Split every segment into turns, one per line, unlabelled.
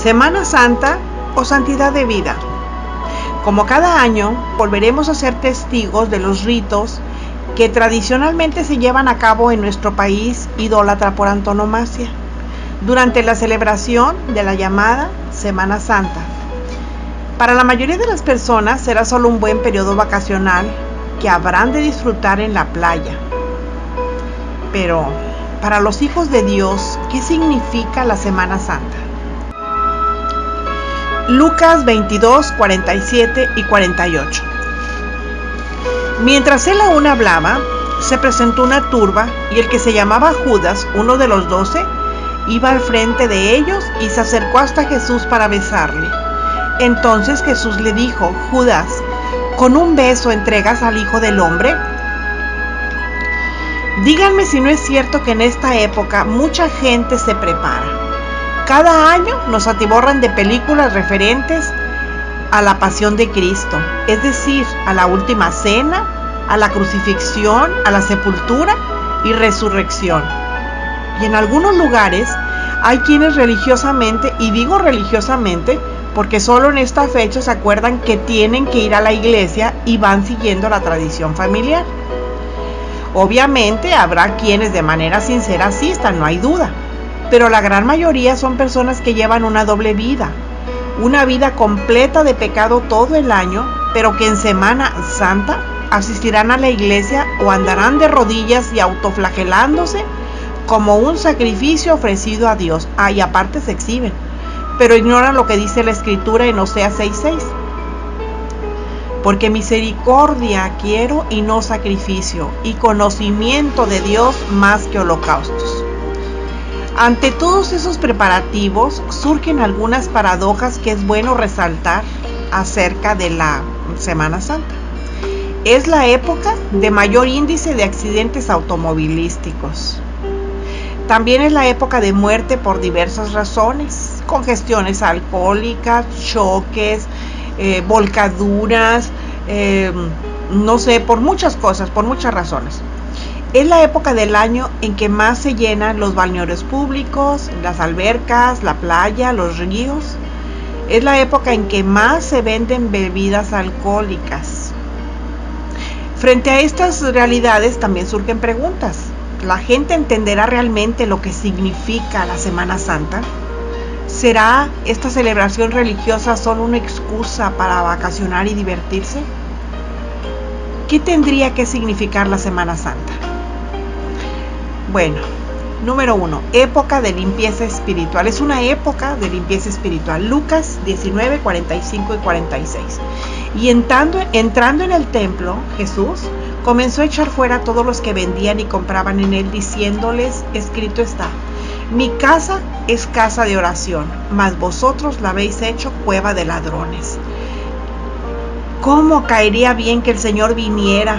Semana Santa o santidad de vida. Como cada año, volveremos a ser testigos de los ritos que tradicionalmente se llevan a cabo en nuestro país idólatra por antonomasia, durante la celebración de la llamada Semana Santa. Para la mayoría de las personas será solo un buen periodo vacacional que habrán de disfrutar en la playa. Pero, para los hijos de Dios, ¿qué significa la Semana Santa? Lucas 22, 47 y 48. Mientras él aún hablaba, se presentó una turba, y el que se llamaba Judas, uno de los 12, iba al frente de ellos y se acercó hasta Jesús para besarle. Entonces Jesús le dijo: Judas, ¿con un beso entregas al Hijo del Hombre? Díganme si no es cierto que en esta época mucha gente se prepara. Cada año nos atiborran de películas referentes a la pasión de Cristo, es decir, a la última cena, a la crucifixión, a la sepultura y resurrección. Y en algunos lugares hay quienes religiosamente, y digo religiosamente porque solo en esta fecha se acuerdan que tienen que ir a la iglesia y van siguiendo la tradición familiar. Obviamente habrá quienes de manera sincera asistan, no hay duda, pero la gran mayoría son personas que llevan una doble vida, una vida completa de pecado todo el año, pero que en Semana Santa asistirán a la iglesia o andarán de rodillas y autoflagelándose como un sacrificio ofrecido a Dios. Y aparte se exhiben, pero ignoran lo que dice la Escritura en Oseas 6:6. Porque misericordia quiero y no sacrificio, y conocimiento de Dios más que holocaustos. Ante todos esos preparativos surgen algunas paradojas que es bueno resaltar acerca de la Semana Santa. Es la época de mayor índice de accidentes automovilísticos. También es la época de muerte por diversas razones: congestiones alcohólicas, choques, volcaduras, por muchas cosas, por muchas razones. Es la época del año en que más se llenan los balnearios públicos, las albercas, la playa, los ríos. Es la época en que más se venden bebidas alcohólicas. Frente a estas realidades también surgen preguntas. ¿La gente entenderá realmente lo que significa la Semana Santa? ¿Será esta celebración religiosa solo una excusa para vacacionar y divertirse? ¿Qué tendría que significar la Semana Santa? Bueno, número 1, época de limpieza espiritual. Es una época de limpieza espiritual. Lucas 19, 45 y 46. Y entrando en el templo, Jesús comenzó a echar fuera a todos los que vendían y compraban en él, diciéndoles: escrito está, mi casa es casa de oración, mas vosotros la habéis hecho cueva de ladrones. ¿Cómo caería bien que el Señor viniera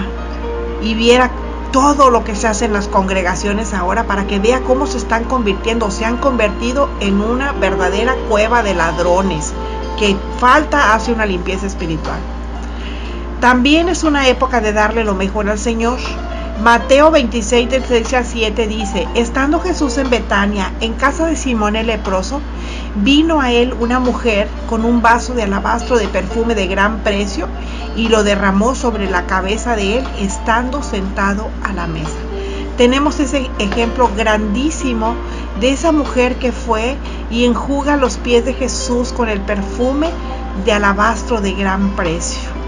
y viera todo lo que se hace en las congregaciones ahora, para que vea cómo se están convirtiendo, se han convertido en una verdadera cueva de ladrones, que falta hace una limpieza espiritual? También es una época de darle lo mejor al Señor. Mateo 26, del 6 al 7 dice: estando Jesús en Betania, en casa de Simón el leproso, vino a él una mujer con un vaso de alabastro de perfume de gran precio, y lo derramó sobre la cabeza de él, estando sentado a la mesa. Tenemos ese ejemplo grandísimo de esa mujer que fue y enjuga los pies de Jesús con el perfume de alabastro de gran precio.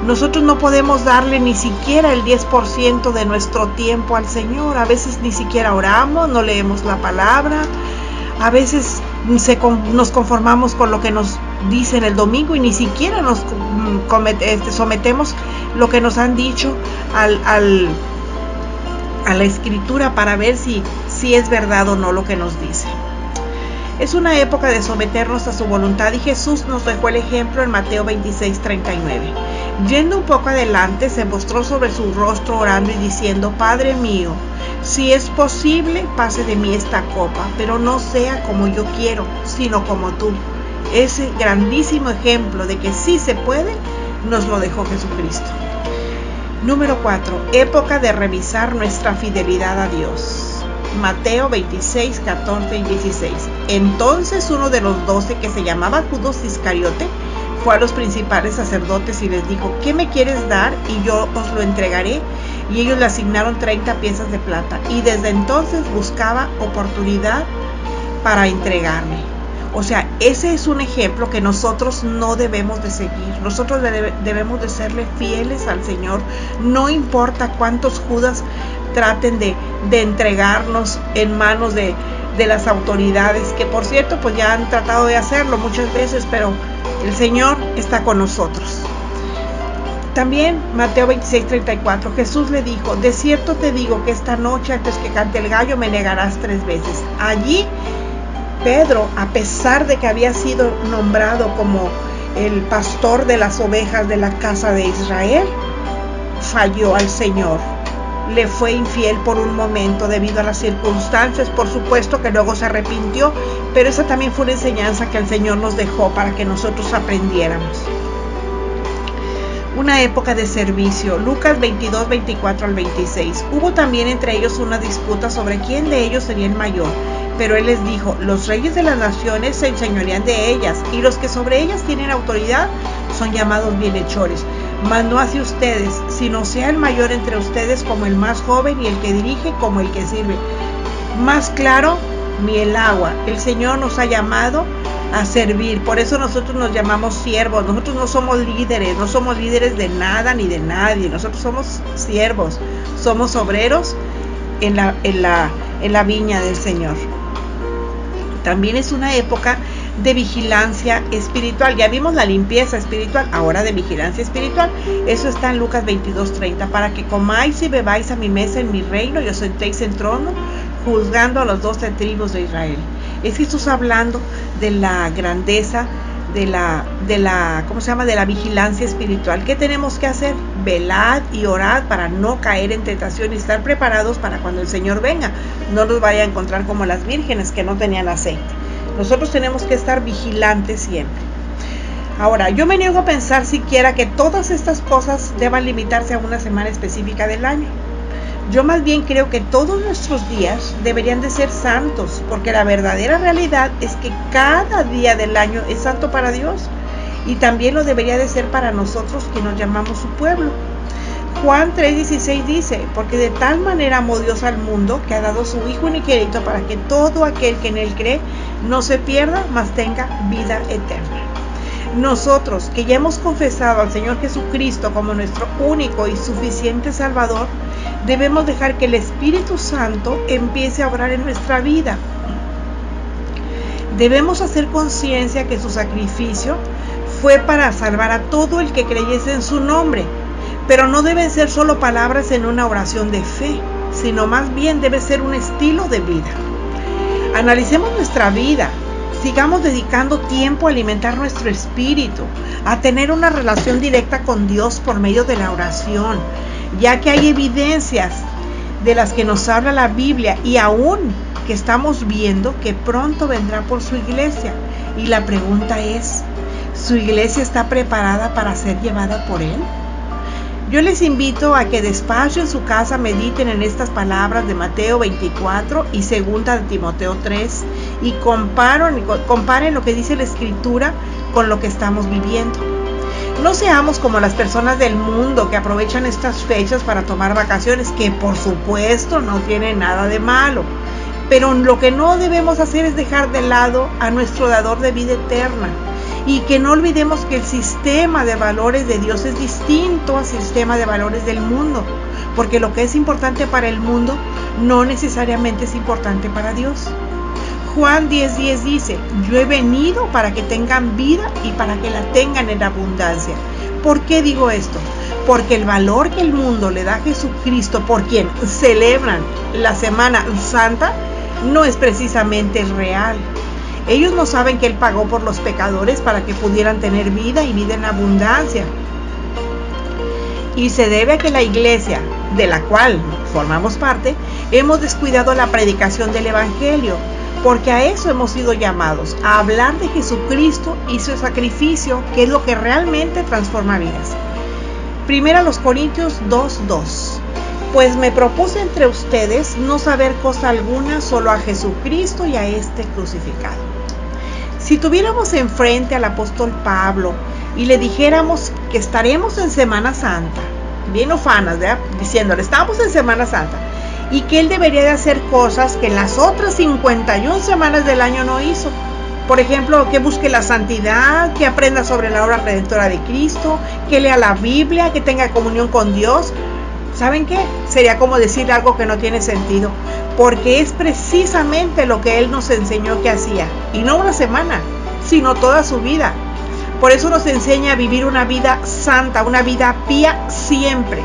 Nosotros no podemos darle ni siquiera el 10% de nuestro tiempo al Señor. A veces ni siquiera oramos, no leemos la palabra. A veces nos conformamos con lo que nos dicen el domingo y ni siquiera nos sometemos lo que nos han dicho a la Escritura para ver si es verdad o no lo que nos dice. Es una época de someternos a su voluntad, y Jesús nos dejó el ejemplo en Mateo 26, 39. Yendo un poco adelante, se postró sobre su rostro orando y diciendo: Padre mío, si es posible, pase de mí esta copa, pero no sea como yo quiero, sino como tú. Ese grandísimo ejemplo de que sí se puede, nos lo dejó Jesucristo. Número 4. Época de revisar nuestra fidelidad a Dios. Mateo 26, 14 y 16. Entonces uno de los 12, que se llamaba Judas Iscariote, fue a los principales sacerdotes y les dijo: ¿qué me quieres dar? Y yo os lo entregaré. Y ellos le asignaron 30 piezas de plata. Y desde entonces buscaba oportunidad para entregarme. O sea, ese es un ejemplo que nosotros no debemos de seguir. Nosotros debemos de serle fieles al Señor. No importa cuántos Judas traten de entregarnos en manos de las autoridades, que por cierto pues ya han tratado de hacerlo muchas veces, pero el Señor está con nosotros. También Mateo 26:34, Jesús le dijo: de cierto te digo que esta noche, antes que cante el gallo, me negarás 3 veces. Allí Pedro, a pesar de que había sido nombrado como el pastor de las ovejas de la casa de Israel, falló al Señor. Le fue infiel por un momento debido a las circunstancias. Por supuesto que luego se arrepintió, pero esa también fue una enseñanza que el Señor nos dejó para que nosotros aprendiéramos. Una época de servicio. Lucas 22, 24 al 26. Hubo también entre ellos una disputa sobre quién de ellos sería el mayor. Pero él les dijo: los reyes de las naciones se enseñorean de ellas, y los que sobre ellas tienen autoridad son llamados bienhechores. Mas no hacia ustedes, sino sea el mayor entre ustedes como el más joven, y el que dirige como el que sirve. Más claro ni el agua. El Señor nos ha llamado a servir. Por eso nosotros nos llamamos siervos. Nosotros no somos líderes, no somos líderes de nada ni de nadie. Nosotros somos siervos, somos obreros en la viña del Señor. También es una época de vigilancia espiritual. Ya vimos la limpieza espiritual, ahora de vigilancia espiritual. Eso está en Lucas 22:30. Para que comáis y bebáis a mi mesa en mi reino y os sentéis en trono, juzgando a las 12 tribus de Israel. Es Jesús hablando de la grandeza de la vigilancia espiritual. ¿Qué tenemos que hacer? Velad y orad para no caer en tentación y estar preparados para cuando el Señor venga. No nos vaya a encontrar como las vírgenes que no tenían aceite. Nosotros tenemos que estar vigilantes siempre. Ahora, yo me niego a pensar siquiera que todas estas cosas deban limitarse a una semana específica del año. Yo más bien creo que todos nuestros días deberían de ser santos, porque la verdadera realidad es que cada día del año es santo para Dios, y también lo debería de ser para nosotros que nos llamamos su pueblo. Juan 3:16 dice: porque de tal manera amó Dios al mundo, que ha dado su Hijo unigénito, para que todo aquel que en él cree no se pierda, mas tenga vida eterna. Nosotros que ya hemos confesado al Señor Jesucristo como nuestro único y suficiente Salvador, debemos dejar que el Espíritu Santo empiece a obrar en nuestra vida. Debemos hacer conciencia que su sacrificio fue para salvar a todo el que creyese en su nombre, pero no deben ser solo palabras en una oración de fe, sino más bien debe ser un estilo de vida. Analicemos nuestra vida. Sigamos dedicando tiempo a alimentar nuestro espíritu, a tener una relación directa con Dios por medio de la oración, ya que hay evidencias de las que nos habla la Biblia, y aún que estamos viendo que pronto vendrá por su iglesia. Y la pregunta es: ¿su iglesia está preparada para ser llevada por Él? Yo les invito a que despacio en su casa mediten en estas palabras de Mateo 24 y 2 de Timoteo 3 y comparen lo que dice la Escritura con lo que estamos viviendo. No seamos como las personas del mundo que aprovechan estas fechas para tomar vacaciones, que por supuesto no tienen nada de malo. Pero lo que no debemos hacer es dejar de lado a nuestro dador de vida eterna. Y que no olvidemos que el sistema de valores de Dios es distinto al sistema de valores del mundo, porque lo que es importante para el mundo no necesariamente es importante para Dios. Juan 10:10 dice: yo he venido para que tengan vida y para que la tengan en abundancia. ¿Por qué digo esto? Porque el valor que el mundo le da a Jesucristo, por quien celebran la Semana Santa, no es precisamente real. Ellos no saben que Él pagó por los pecadores para que pudieran tener vida y vida en abundancia. Y se debe a que la iglesia, de la cual formamos parte, hemos descuidado la predicación del Evangelio, porque a eso hemos sido llamados, a hablar de Jesucristo y su sacrificio, que es lo que realmente transforma vidas. 1 Corintios 2:2. Pues me propuse entre ustedes no saber cosa alguna, solo a Jesucristo y a este crucificado. Si tuviéramos enfrente al apóstol Pablo y le dijéramos que estaremos en Semana Santa, bien ufanas, ¿verdad? Diciéndole, estamos en Semana Santa, y que él debería de hacer cosas que en las otras 51 semanas del año no hizo. Por ejemplo, que busque la santidad, que aprenda sobre la obra redentora de Cristo, que lea la Biblia, que tenga comunión con Dios. ¿Saben qué? Sería como decir algo que no tiene sentido, porque es precisamente lo que él nos enseñó que hacía, y no una semana, sino toda su vida. Por eso nos enseña a vivir una vida santa, una vida pía siempre.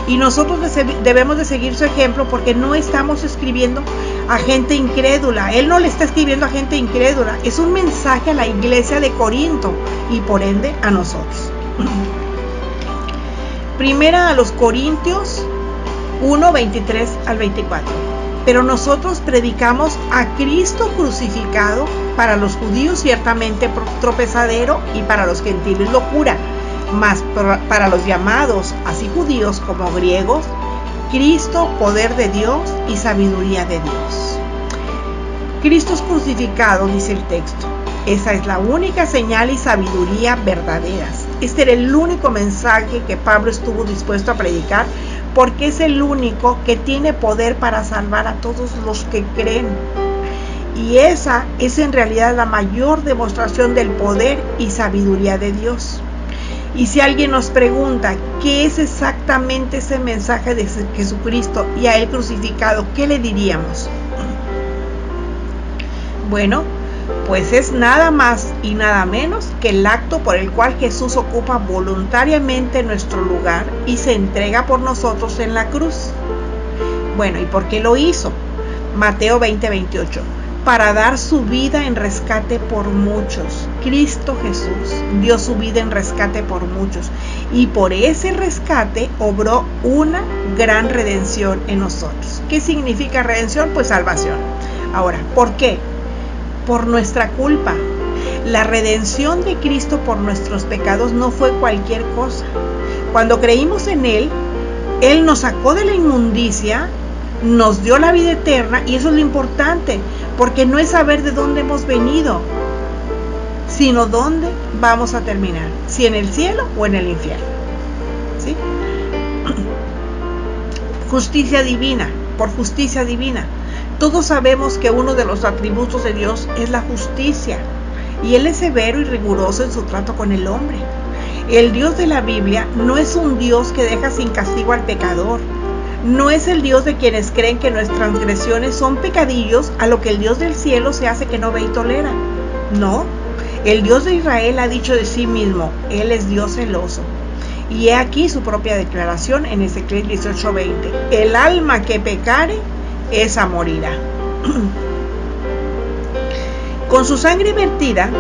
Y nosotros debemos de seguir su ejemplo, porque no estamos escribiendo a gente incrédula. Él no le está escribiendo a gente incrédula. Es un mensaje a la iglesia de Corinto y por ende a nosotros. Primera a los Corintios 1, 23 al 24. Pero nosotros predicamos a Cristo crucificado, para los judíos ciertamente tropezadero y para los gentiles locura, mas para los llamados, así judíos como griegos, Cristo poder de Dios y sabiduría de Dios. Cristo es crucificado, dice el texto. Esa es la única señal y sabiduría verdaderas. Este era el único mensaje que Pablo estuvo dispuesto a predicar, porque es el único que tiene poder para salvar a todos los que creen. Y esa es en realidad la mayor demostración del poder y sabiduría de Dios. Y si alguien nos pregunta qué es exactamente ese mensaje de Jesucristo y a Él crucificado, ¿qué le diríamos? Bueno, pues es nada más y nada menos que el acto por el cual Jesús ocupa voluntariamente nuestro lugar y se entrega por nosotros en la cruz. Bueno, ¿y por qué lo hizo? Mateo 20, 28. Para dar su vida en rescate por muchos. Cristo Jesús dio su vida en rescate por muchos, y por ese rescate obró una gran redención en nosotros. ¿Qué significa redención? Pues salvación. Ahora, ¿por qué? Por nuestra culpa. La redención de Cristo por nuestros pecados no fue cualquier cosa. Cuando creímos en Él, Él nos sacó de la inmundicia, nos dio la vida eterna, y eso es lo importante, porque no es saber de dónde hemos venido, sino dónde vamos a terminar, si en el cielo o en el infierno. ¿Sí? Justicia divina, por justicia divina. Todos sabemos que uno de los atributos de Dios es la justicia, y Él es severo y riguroso en su trato con el hombre. El Dios de la Biblia no es un Dios que deja sin castigo al pecador. No es el Dios de quienes creen que nuestras transgresiones son pecadillos, a lo que el Dios del cielo se hace que no ve y tolera. No, el Dios de Israel ha dicho de sí mismo, Él es Dios celoso. Y he aquí su propia declaración en Ezequiel 18:20. El alma que pecare, esa morirá. Con su sangre vertida,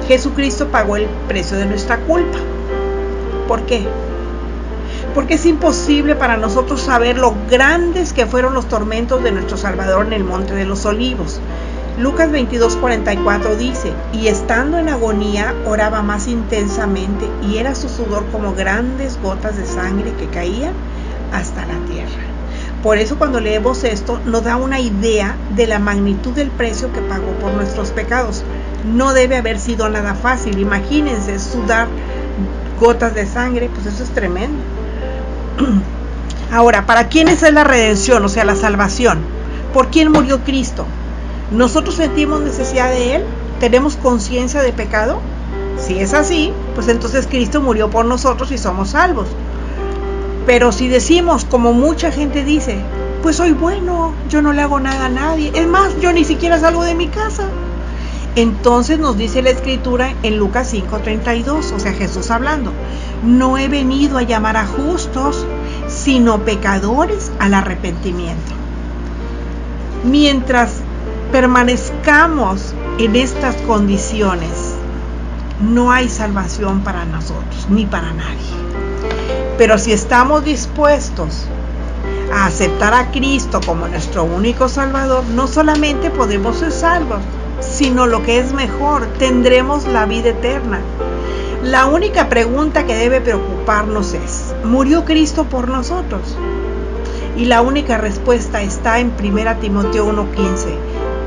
Jesucristo pagó el precio de nuestra culpa. ¿Por qué? Porque es imposible para nosotros saber lo grandes que fueron los tormentos de nuestro Salvador en el Monte de los Olivos. Lucas 22:44 dice, y estando en agonía oraba más intensamente, y era su sudor como grandes gotas de sangre que caían hasta la tierra. Por eso cuando leemos esto nos da una idea de la magnitud del precio que pagó por nuestros pecados. No debe haber sido nada fácil. Imagínense sudar gotas de sangre, pues eso es tremendo. Ahora, ¿para quiénes es la redención, o sea, la salvación? ¿Por quién murió Cristo? ¿Nosotros sentimos necesidad de Él? ¿Tenemos conciencia de pecado? Si es así, pues entonces Cristo murió por nosotros y somos salvos. Pero si decimos, como mucha gente dice, pues soy bueno, yo no le hago nada a nadie, es más, yo ni siquiera salgo de mi casa, entonces nos dice la Escritura en Lucas 5:32, o sea, Jesús hablando, no he venido a llamar a justos, sino pecadores al arrepentimiento. Mientras permanezcamos en estas condiciones, no hay salvación para nosotros, ni para nadie. Pero si estamos dispuestos a aceptar a Cristo como nuestro único Salvador, no solamente podemos ser salvos, sino lo que es mejor, tendremos la vida eterna. La única pregunta que debe preocuparnos es, ¿murió Cristo por nosotros? Y la única respuesta está en 1 Timoteo 1:15.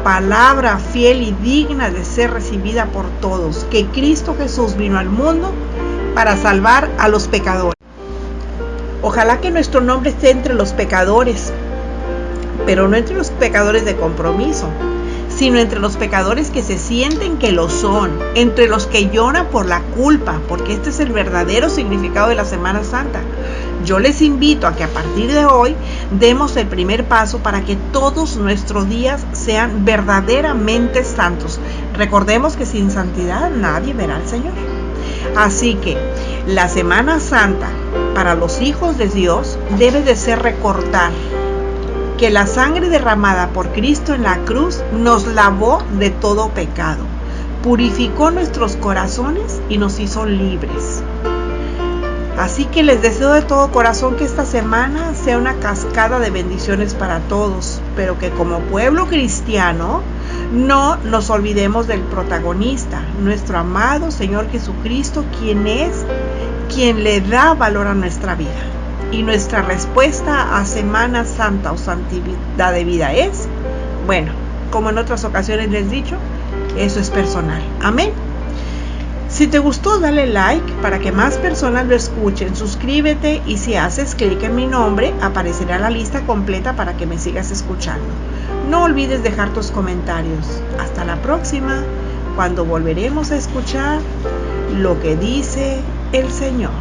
Palabra fiel y digna de ser recibida por todos, que Cristo Jesús vino al mundo para salvar a los pecadores. Ojalá que nuestro nombre esté entre los pecadores, pero no entre los pecadores de compromiso, sino entre los pecadores que se sienten que lo son, entre los que lloran por la culpa, porque este es el verdadero significado de la Semana Santa. Yo les invito a que a partir de hoy demos el primer paso para que todos nuestros días sean verdaderamente santos. Recordemos que sin santidad nadie verá al Señor. Así que la Semana Santa para los hijos de Dios debe de ser recordar que la sangre derramada por Cristo en la cruz nos lavó de todo pecado, purificó nuestros corazones y nos hizo libres. Así que les deseo de todo corazón que esta semana sea una cascada de bendiciones para todos, pero que como pueblo cristiano no nos olvidemos del protagonista, nuestro amado Señor Jesucristo, quien es quien le da valor a nuestra vida. Y nuestra respuesta a Semana Santa o santidad de vida es, bueno, como en otras ocasiones les he dicho, eso es personal. Amén. Si te gustó, dale like para que más personas lo escuchen. Suscríbete y si haces clic en mi nombre, aparecerá la lista completa para que me sigas escuchando. No olvides dejar tus comentarios. Hasta la próxima, cuando volveremos a escuchar lo que dice el Señor.